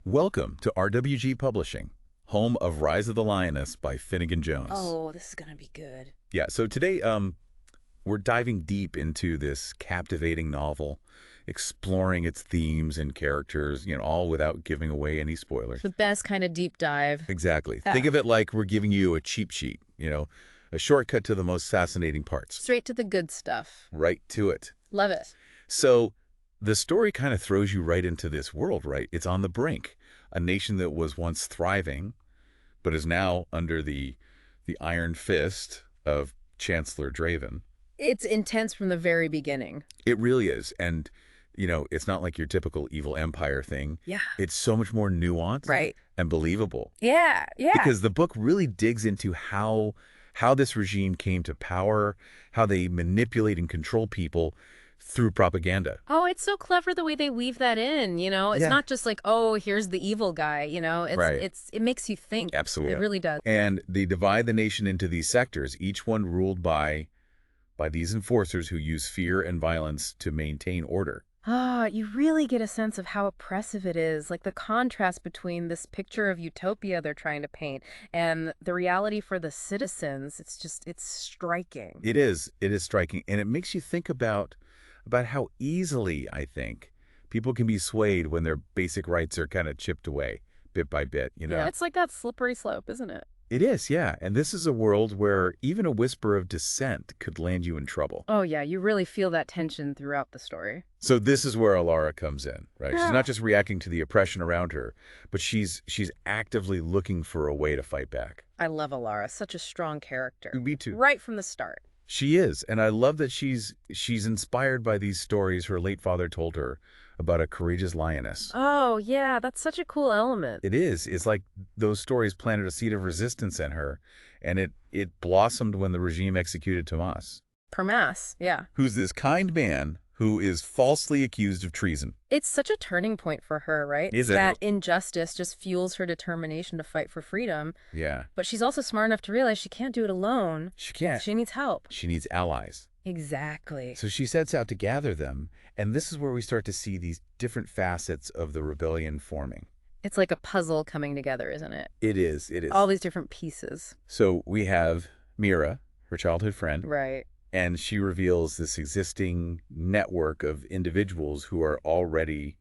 Welcome to RWG Publishing, home of Rise of the Lioness by Finnegan Jones. Oh, this is going to be good. Yeah, so today we're diving deep into this captivating novel, exploring its themes and characters, all without giving away any spoilers. The best kind of deep dive. Exactly. Yeah. Think of it like we're giving you a cheat sheet, a shortcut to the most fascinating parts. Straight to the good stuff. Right to it. Love it. So the story kind of throws you right into this world, right? It's on the brink. A nation that was once thriving, but is now under the iron fist of Chancellor Draven. It's intense from the very beginning. It really is. And, it's not like your typical evil empire thing. Yeah. It's so much more nuanced Right. and believable. Yeah, yeah. Because the book really digs into how this regime came to power, how they manipulate and control people through propaganda. Oh, it's so clever the way they weave that in, It's Yeah. not just like, oh, here's the evil guy, Right. It makes you think. Absolutely. It really does. And they divide the nation into these sectors, each one ruled by these enforcers who use fear and violence to maintain order. Ah, you really get a sense of how oppressive it is, like the contrast between this picture of utopia they're trying to paint and the reality for the citizens. It's striking. It is striking, and it makes you think about how easily, I think, people can be swayed when their basic rights are kind of chipped away bit by bit, Yeah, it's like that slippery slope, isn't it? It is, yeah. And this is a world where even a whisper of dissent could land you in trouble. Oh, yeah, you really feel that tension throughout the story. So this is where Alara comes in, right? Yeah. She's not just reacting to the oppression around her, but she's actively looking for a way to fight back. I love Alara, such a strong character. Me too. Right from the start. She is, and I love that she's inspired by these stories her late father told her about a courageous lioness. Oh, yeah, that's such a cool element. It is. It's like those stories planted a seed of resistance in her, and it blossomed when the regime executed Tomas. Permas, yeah. Who's this kind man who is falsely accused of treason. It's such a turning point for her, right? Is it? That injustice just fuels her determination to fight for freedom. Yeah. But she's also smart enough to realize she can't do it alone. She can't. She needs help. She needs allies. Exactly. So she sets out to gather them, and this is where we start to see these different facets of the rebellion forming. It's like a puzzle coming together, isn't it? It is. It is. All these different pieces. So we have Mira, her childhood friend. Right. And she reveals this existing network of individuals who are already,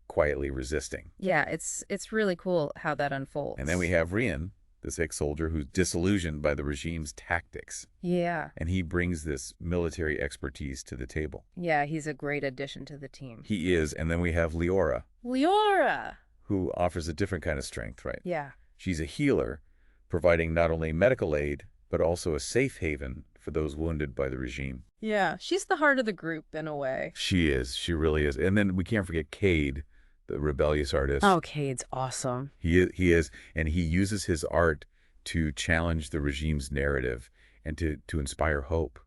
quietly resisting. Yeah, it's really cool how that unfolds. And then we have Rian, this ex-soldier who's disillusioned by the regime's tactics. Yeah. And he brings this military expertise to the table. Yeah, he's a great addition to the team. He is. And then we have Leora, Leora! who offers a different kind of strength, right? Yeah. She's a healer, providing not only medical aid, but also a safe haven for those wounded by the regime. Yeah, she's the heart of the group in a way. She is. She really is. And then we can't forget Cade, the rebellious artist. Oh, Cade's awesome. He is. And he uses his art to challenge the regime's narrative and to inspire hope.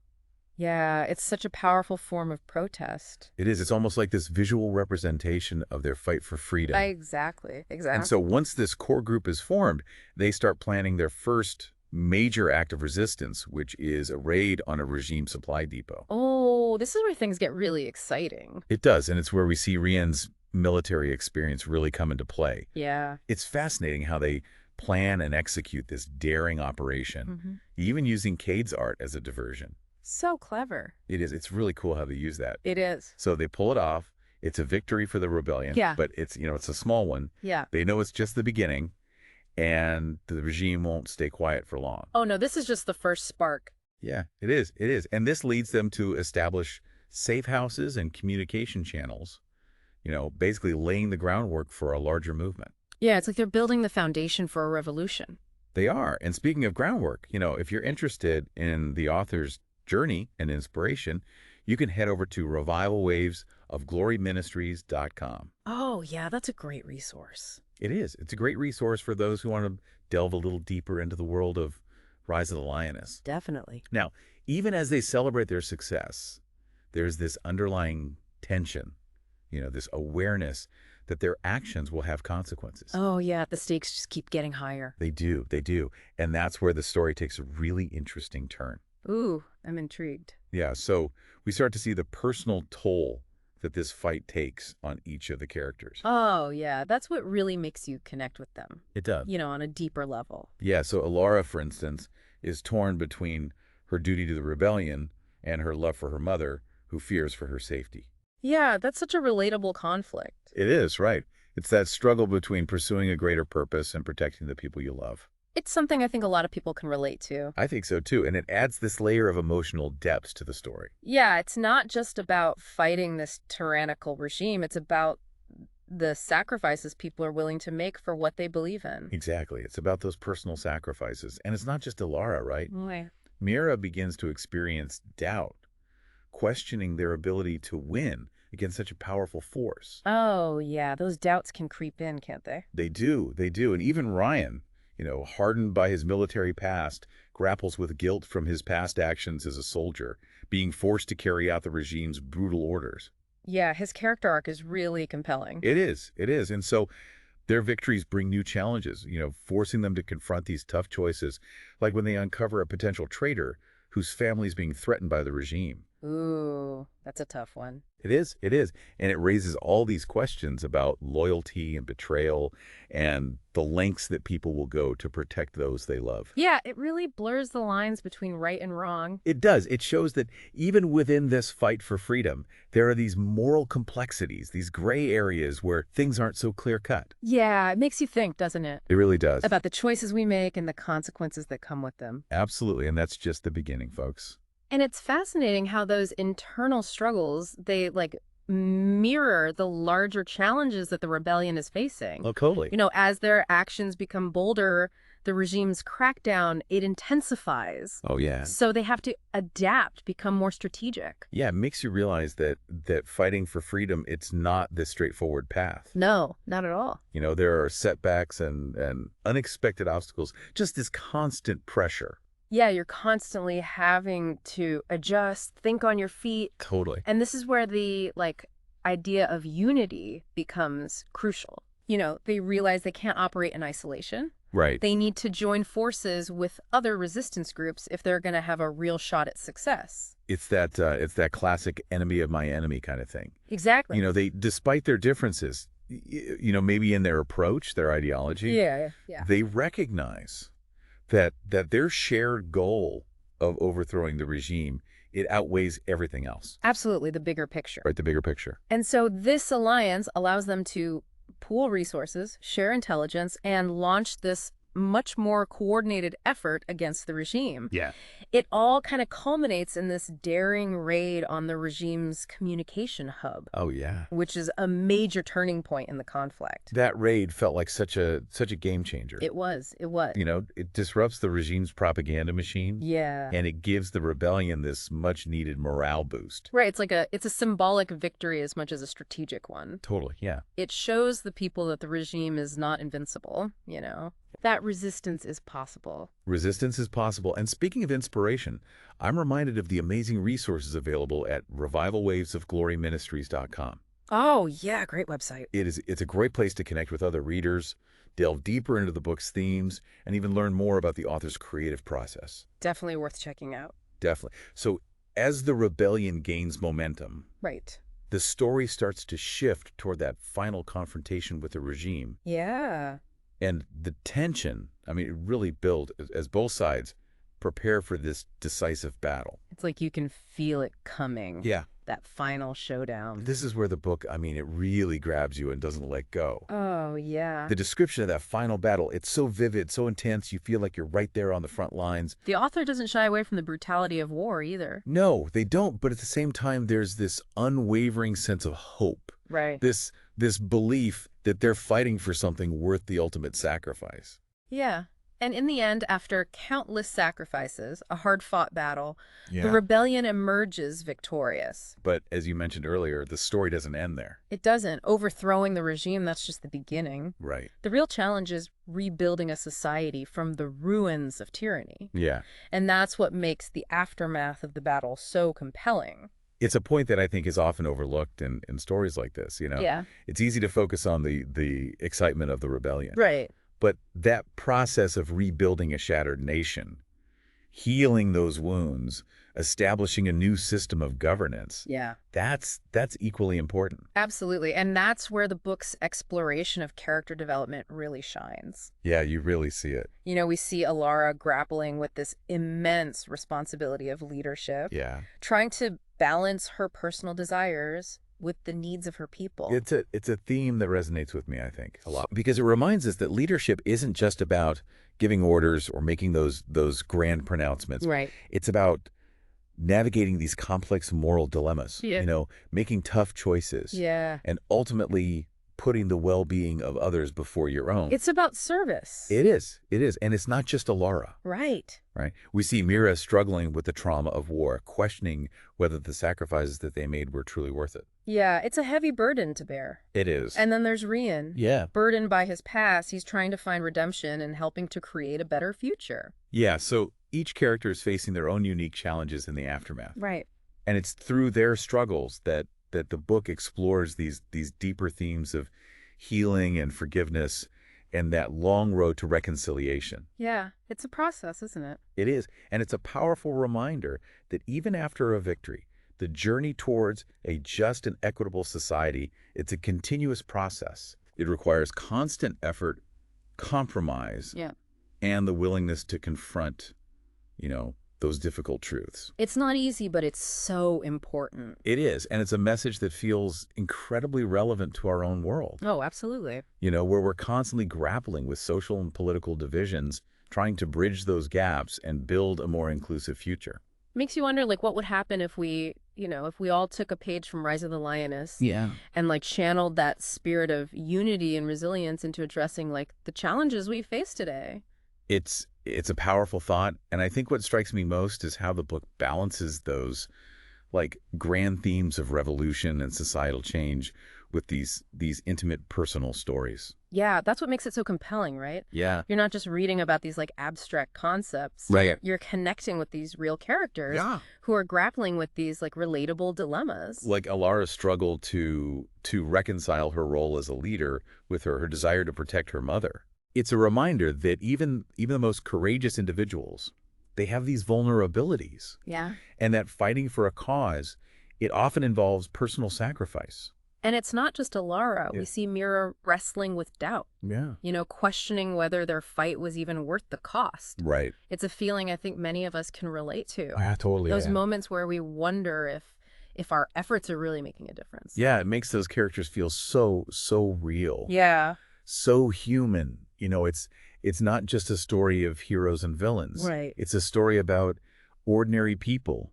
Yeah, it's such a powerful form of protest. It is. It's almost like this visual representation of their fight for freedom. Exactly. And so once this core group is formed, they start planning their first major act of resistance, which is a raid on a regime supply depot. Oh, this is where things get really exciting. It does, and it's where we see Rian's military experience really come into play. Yeah. It's fascinating how they plan and execute this daring operation, even using Cade's art as a diversion. So clever. It is. It's really cool how they use that. It is. So they pull it off. It's a victory for the rebellion, Yeah. but it's a small one. Yeah. They know it's just the beginning, and the regime won't stay quiet for long. Oh, no, this is just the first spark. Yeah, it is. It is. And this leads them to establish safe houses and communication channels, basically laying the groundwork for a larger movement. Yeah, it's like they're building the foundation for a revolution. They are. And speaking of groundwork, if you're interested in the author's journey and inspiration, you can head over to revivalwavesofgloryministries.com. Oh, yeah, that's a great resource. It is. It's a great resource for those who want to delve a little deeper into the world of Rise of the Lioness. Definitely. Now, even as they celebrate their success, there's this underlying tension, this awareness that their actions will have consequences. Oh, yeah, the stakes just keep getting higher. They do. And that's where the story takes a really interesting turn. Ooh, I'm intrigued. Yeah, so we start to see the personal toll that this fight takes on each of the characters. Oh, yeah. That's what really makes you connect with them, It does. on a deeper level. Yeah, so Alara, for instance, is torn between her duty to the rebellion and her love for her mother, who fears for her safety. Yeah, that's such a relatable conflict. It is, right. It's that struggle between pursuing a greater purpose and protecting the people you love. It's something I think a lot of people can relate to. I think so, too, and it adds this layer of emotional depth to the story. Yeah, it's not just about fighting this tyrannical regime. It's about the sacrifices people are willing to make for what they believe in. Exactly. It's about those personal sacrifices. And it's not just Alara, right? Right. Mira begins to experience doubt, questioning their ability to win against such a powerful force. Oh, yeah, those doubts can creep in, can't they? They do. And even Ryan, hardened by his military past, grapples with guilt from his past actions as a soldier, being forced to carry out the regime's brutal orders. Yeah, his character arc is really compelling. It is. And so their victories bring new challenges, forcing them to confront these tough choices, like when they uncover a potential traitor whose family is being threatened by the regime. Ooh, that's a tough one. It is. And it raises all these questions about loyalty and betrayal and the lengths that people will go to protect those they love. Yeah, it really blurs the lines between right and wrong. It does. It shows that even within this fight for freedom, there are these moral complexities, these gray areas where things aren't so clear-cut. Yeah, it makes you think, doesn't it? It really does. About the choices we make and the consequences that come with them. Absolutely. And that's just the beginning, folks. And it's fascinating how those internal struggles, they mirror the larger challenges that the rebellion is facing. Oh, totally. As their actions become bolder, the regime's crackdown, it intensifies. Oh, yeah. So they have to adapt, become more strategic. Yeah, it makes you realize that fighting for freedom, it's not this straightforward path. No, not at all. There are setbacks and unexpected obstacles, just this constant pressure. Yeah, you're constantly having to adjust, think on your feet. Totally. And this is where the idea of unity becomes crucial. They realize they can't operate in isolation. Right. They need to join forces with other resistance groups if they're going to have a real shot at success. It's that classic enemy of my enemy kind of thing. Exactly. They, despite their differences, maybe in their approach, their ideology, Yeah. they recognize that their shared goal of overthrowing the regime, it outweighs everything else. Absolutely, the bigger picture. Right, the bigger picture. And so this alliance allows them to pool resources, share intelligence, and launch this much more coordinated effort against the regime. Yeah. It all kind of culminates in this daring raid on the regime's communication hub. Oh, yeah. Which is a major turning point in the conflict. That raid felt like such a game changer. It was. It disrupts the regime's propaganda machine. Yeah. And it gives the rebellion this much-needed morale boost. Right. It's a symbolic victory as much as a strategic one. Totally, yeah. It shows the people that the regime is not invincible, That resistance is possible. Resistance is possible. And speaking of inspiration, I'm reminded of the amazing resources available at revivalwavesofgloryministries.com. Oh, yeah, great website. It's a great place to connect with other readers, delve deeper into the book's themes, and even learn more about the author's creative process. Definitely worth checking out. Definitely. So as the rebellion gains momentum, right, the story starts to shift toward that final confrontation with the regime. Yeah. And the tension, it really builds as both sides prepare for this decisive battle. It's like you can feel it coming. Yeah. That final showdown. This is where the book, it really grabs you and doesn't let go. Oh, yeah. The description of that final battle, it's so vivid, so intense, you feel like you're right there on the front lines. The author doesn't shy away from the brutality of war either. No, they don't. But at the same time, there's this unwavering sense of hope. Right. This belief that they're fighting for something worth the ultimate sacrifice. Yeah. And in the end, after countless sacrifices, a hard-fought battle, Yeah. the rebellion emerges victorious. But as you mentioned earlier, the story doesn't end there. It doesn't. Overthrowing the regime, that's just the beginning. Right. The real challenge is rebuilding a society from the ruins of tyranny. Yeah. And that's what makes the aftermath of the battle so compelling. It's a point that I think is often overlooked in stories like this, Yeah. It's easy to focus on the excitement of the rebellion. Right. But that process of rebuilding a shattered nation, healing those wounds, establishing a new system of governance. Yeah. That's equally important. Absolutely. And that's where the book's exploration of character development really shines. Yeah, you really see it. We see Alara grappling with this immense responsibility of leadership, Yeah. trying to balance her personal desires with the needs of her people. It's a theme that resonates with me, I think, a lot. Because it reminds us that leadership isn't just about giving orders or making those grand pronouncements. Right. It's about navigating these complex moral dilemmas, Yeah. making tough choices, Yeah. and ultimately putting the well-being of others before your own. It's about service. It is. It is. And it's not just Alara, Right. right? We see Mira struggling with the trauma of war, questioning whether the sacrifices that they made were truly worth it. Yeah, it's a heavy burden to bear. It is. And then there's Rian. Yeah. Burdened by his past, he's trying to find redemption and helping to create a better future. Yeah, so each character is facing their own unique challenges in the aftermath. Right. And it's through their struggles that the book explores these deeper themes of healing and forgiveness and that long road to reconciliation. Yeah, it's a process, isn't it? It is. And it's a powerful reminder that even after a victory, the journey towards a just and equitable society, it's a continuous process. It requires constant effort, compromise, Yeah. and the willingness to confront, those difficult truths. It's not easy, but it's so important. It is, and it's a message that feels incredibly relevant to our own world, Oh, absolutely. where we're constantly grappling with social and political divisions, trying to bridge those gaps and build a more inclusive future. Makes you wonder, what would happen if if we all took a page from Rise of the Lioness Yeah. and, channeled that spirit of unity and resilience into addressing, the challenges we face today. It's a powerful thought, and I think what strikes me most is how the book balances those grand themes of revolution and societal change with these intimate personal stories. Yeah, that's what makes it so compelling, right? Yeah. You're not just reading about these, abstract concepts. Right. You're connecting with these real characters Yeah. who are grappling with these, relatable dilemmas. Like Alara's struggle to reconcile her role as a leader with her desire to protect her mother. It's a reminder that even the most courageous individuals, they have these vulnerabilities. Yeah. And that fighting for a cause, it often involves personal sacrifice. And it's not just Alara. Yeah. We see Mira wrestling with doubt, Yeah. questioning whether their fight was even worth the cost. Right. It's a feeling I think many of us can relate to. Yeah, totally. Those moments where we wonder if our efforts are really making a difference. Yeah, it makes those characters feel so real. Yeah. So human. It's not just a story of heroes and villains. Right. It's a story about ordinary people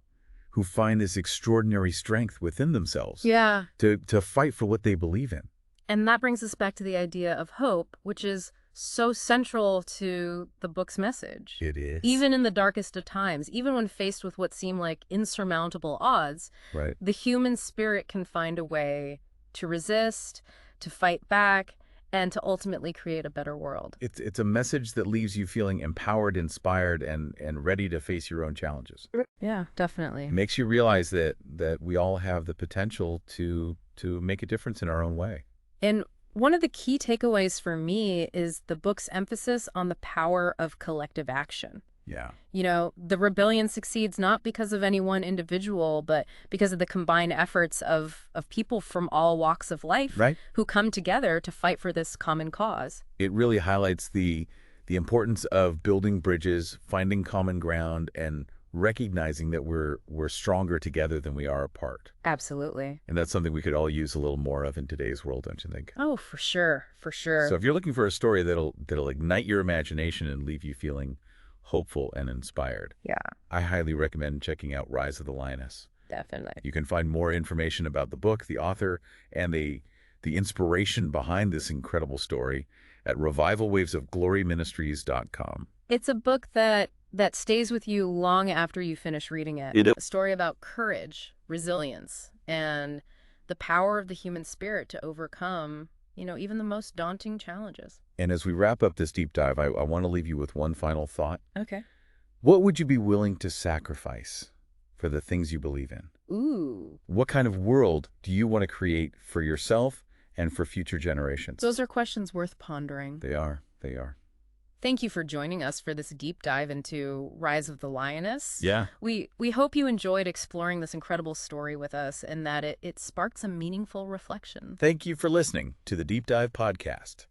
who find this extraordinary strength within themselves. Yeah. To fight for what they believe in. And that brings us back to the idea of hope, which is so central to the book's message. It is. Even in the darkest of times, even when faced with what seem like insurmountable odds, Right. the human spirit can find a way to resist, to fight back, and to ultimately create a better world. It's a message that leaves you feeling empowered, inspired, and ready to face your own challenges. Yeah, definitely. It makes you realize that we all have the potential to make a difference in our own way. And one of the key takeaways for me is the book's emphasis on the power of collective action. Yeah. The rebellion succeeds not because of any one individual, but because of the combined efforts of people from all walks of life, Right. who come together to fight for this common cause. It really highlights the importance of building bridges, finding common ground, and recognizing that we're stronger together than we are apart. Absolutely. And that's something we could all use a little more of in today's world, don't you think? Oh, for sure. For sure. So if you're looking for a story that'll ignite your imagination and leave you feeling hopeful and inspired, Yeah, I highly recommend checking out Rise of the Lioness. definitely. You can find more information about the book, the author, and the inspiration behind this incredible story at revivalwavesofgloryministries.com. It's a book that stays with you long after you finish reading it. It is. A story about courage, resilience, and the power of the human spirit to overcome, even the most daunting challenges. And as we wrap up this deep dive, I want to leave you with one final thought. Okay. What would you be willing to sacrifice for the things you believe in? Ooh. What kind of world do you want to create for yourself and for future generations? Those are questions worth pondering. They are. They are. Thank you for joining us for this deep dive into Rise of the Lioness. Yeah. We hope you enjoyed exploring this incredible story with us and that it sparked some meaningful reflection. Thank you for listening to the Deep Dive Podcast.